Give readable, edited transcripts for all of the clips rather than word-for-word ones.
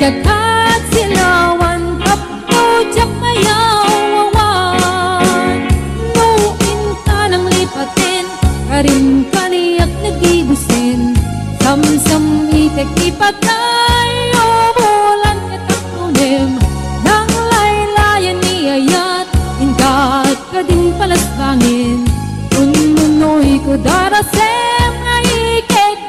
Kakat silawan kapujak mayawawan. Nuin ka ng lipatin, karin kaniyak nagigusin. Samsam itek ipatay, bulan katakunim. Nang laylayan niayat, inkat ka din palasbangin. Ununoy ko darasem na ikete.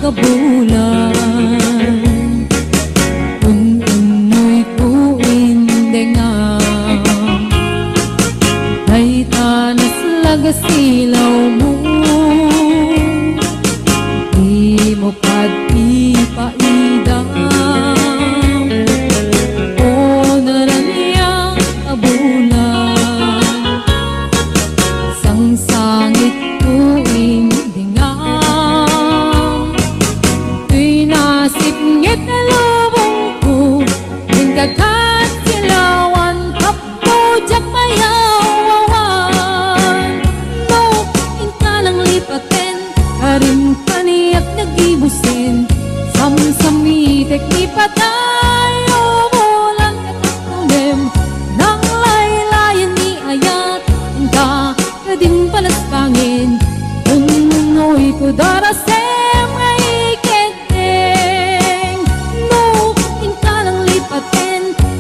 Bulan unoy ko indengam ay tanas lagasilaw mo di mo pag-ipaidam o naraniyang kabulan sang sangit ko sipngit na lubong ko. Kakat silawan kapujak mayawawan. Nuin ka ng lipatin, karin kaniyak nagibusin. Samsamitek ipatay, bulan katakulim. Nang laylayan ni ayat, ka din palasbangin. Ununoy ko darasem ay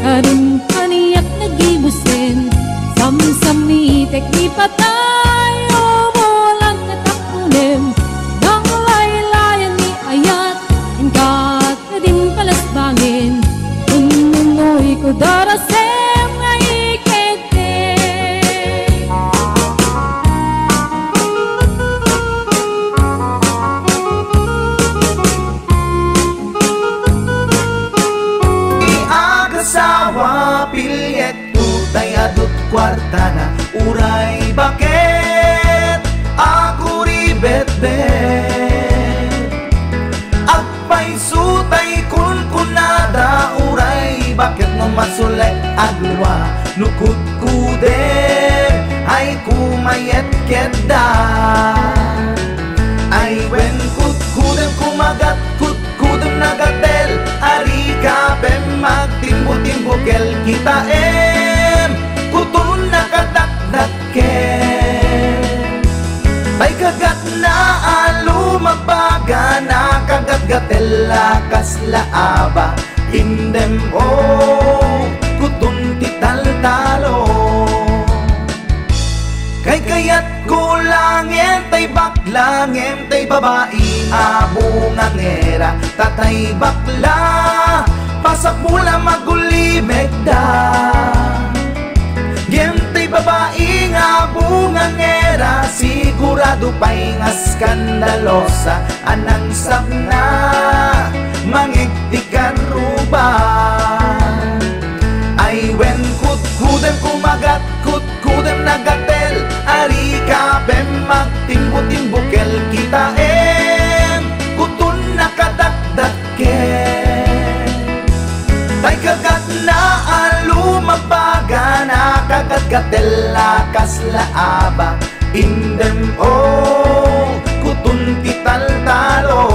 karin kaniyak nagibusin. Samsamitek ipatay, bulan katakulim. Nang laylayan ni ayat, inkat ka din palasbangin. Ununoy ko darasem nga ikete. Asawa pilyet tutay adut kwarta na uray bakit ako ribet-bet agpay sutay kun kunada uray bakit no masulay agluwa nukut kude ay kumayet kedda ay wen kut kudem kumagat kut kudem nagatel ari ka pem magtimbo-timbo kel kita kutun nakadakdak kel ay kagat na alumabaga na kagat-gatel lakas laaba indem kutun tital-talo kay kayat kulangin tay baklangin tay babae abungangera tatay bakla pasak mula magulimegda gentay babae nga bungangera sigurado pa'y nga skandalosa anang sabna mangigtikan ruban ay wen kutkudem kumagat kutkudem nagatel ari ka pem magtimbo-timbo kel kita kutun nakadakdakel tay kagat na alumabaga na kagat-gatel lakas laaba indem kutun tital-talo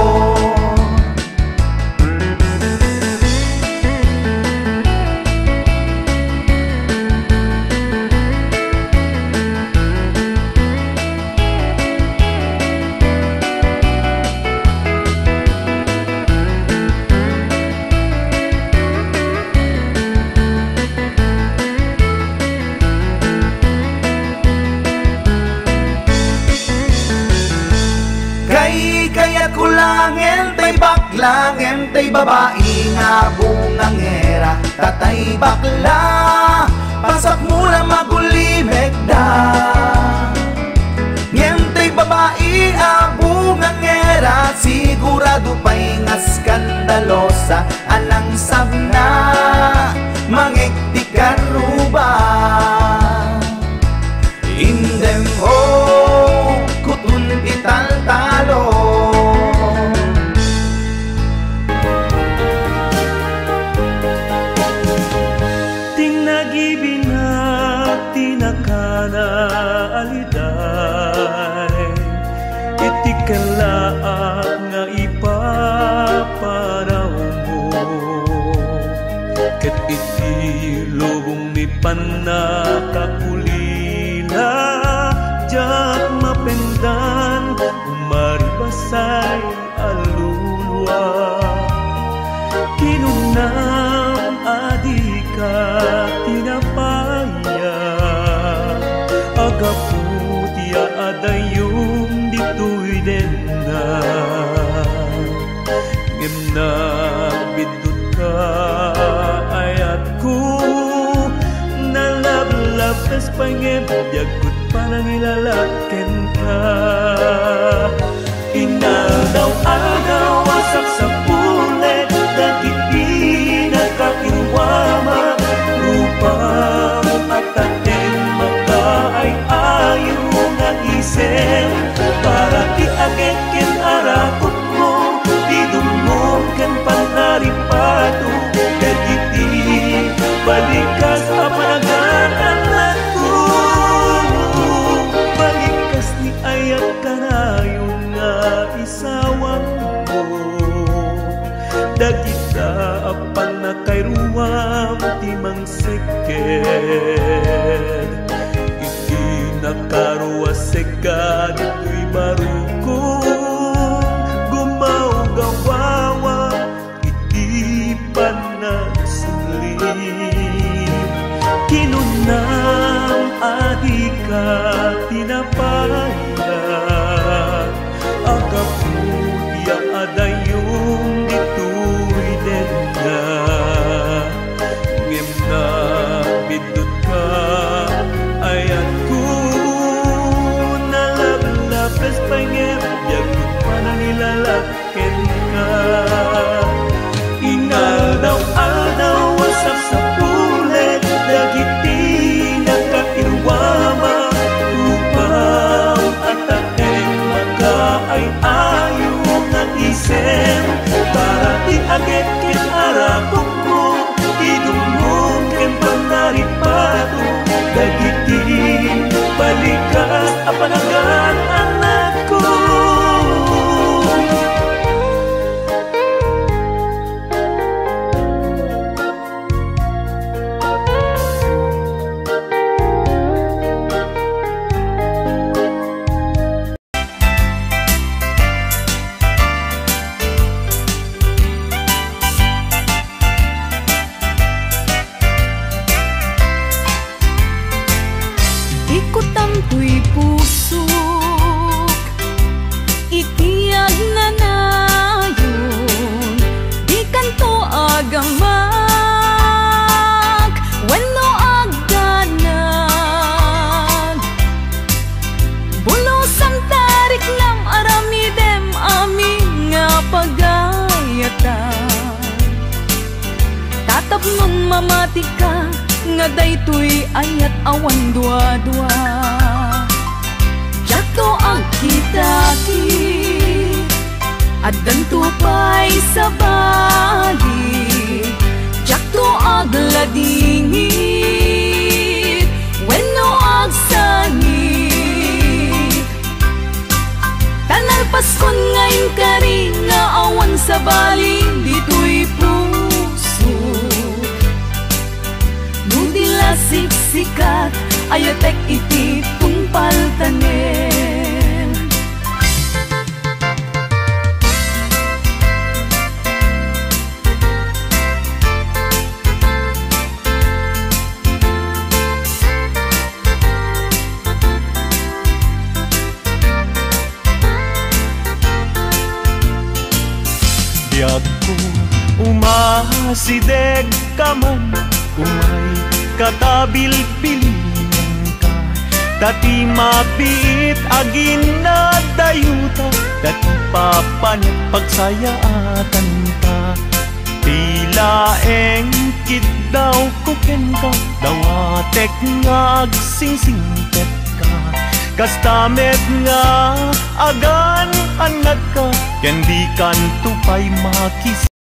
Langem tay babae nga bungangera, tatay bakla pasak mula magulimek da. Ngem tay babae nga bungangera, sigurado pa'y nga skandalosa, anang sabna mangektikan ruba. Indem o kutun ital-talo, tinakana aliday, itikalaak nga ipaparaw mo, ket iti lubong ni panakakulila, jak mapendan umaribasay alulwa. Kinunam adika tinapaya, agaputya adayong dito'y denna. Ngem na bidut ka ayat ko, nalablab es pangem, yagut parang ilalaken ka. Inadaw-adaw wasak sa pulet, dagiti nakakirwama, rupang ataten maka ay ayaw nga isen, para ti agekin arakot mo, di dumongken pangaripado, dagiti balikas apanagan anak ko. Balikas ni ayat kanayon nga isawang mo, dagita apan na kay ruwam timang seket. Iti nakaruwa seka dito'y barukong, gumaw-gawawa iti panagsulim. Kinunam adika tinapaya, agaputya adayong dito'y denna. Ngem na bidut ka ayat ko, nalablapes pangem, yagut pa na nilalaken ka. Inaldaw-aldaw wasak sa pulet, dagiti nakakirwama, upang ataeng maka ay ayaw nga isen, para ti agekin arakok mo, idumong ken panaripado, dagiti balikas apanagan anak ko. Ikutam to'y pusok, itiyag na nayon, di kanto agamak, wenno agdanag. Bulosan tarik lam aramidem aming nga pagayatan, tatapnon mamati ka, nga daytoy ayat awan dua-dua. Jato ang kitaki, addan tupay sa bali, jato agladingit, wenno agsangit. Tanal paskon ngayon kari nga awan sa bali, dito'y puso. Nudila siksikat, ayatek iti pungpaltanen. Sideg ka man, umay katabil pilingan ka. Dati mapiit agin na dayuta, dati papanit pagsayaatan ka. Tila engkit daw kuken ka, dawatek nga agsingsingpet ka. Kastamet nga agan anad ka, ken di kan tupay makis.